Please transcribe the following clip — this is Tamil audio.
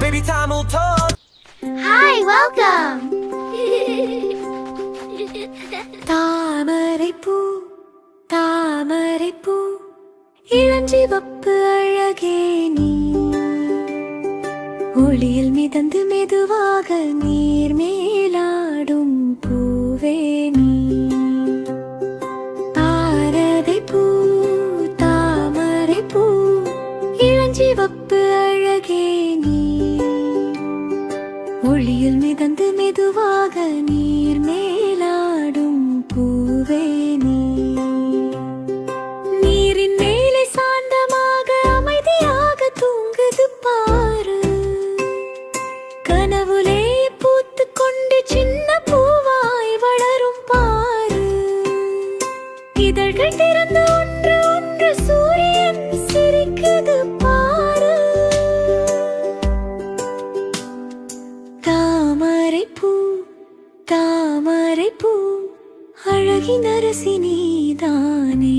Baby Tamil talk. Hi, welcome. தாமரைப்பூ தாமரைப்பூ இளஞ்சிவப்பு அழகே நீ ஒளியில் மிதந்து மெதுவாக நீர் மேலாடும் பூவே நீ தாரதைப்பூ தாமரைப்பூ இளஞ்சிவப்பு அழகே நீ ஒளியில் மிதந்து மெதுவாக நீர் மேலாடும் பூவே நீ நீரின் மேலே சாந்தமாக அமைதியாக தூங்குது பாரு கனவுலே பூத்து கொண்டு சின்ன பூவாய் வளரும் பாரு இதழ்கள் திறந்து ஒன்று ஒன்று சூரியன் சிரிக்குது பாரு தாமரைப்பூ தாமரைப்பூ அழகின் அரசி நீதானே.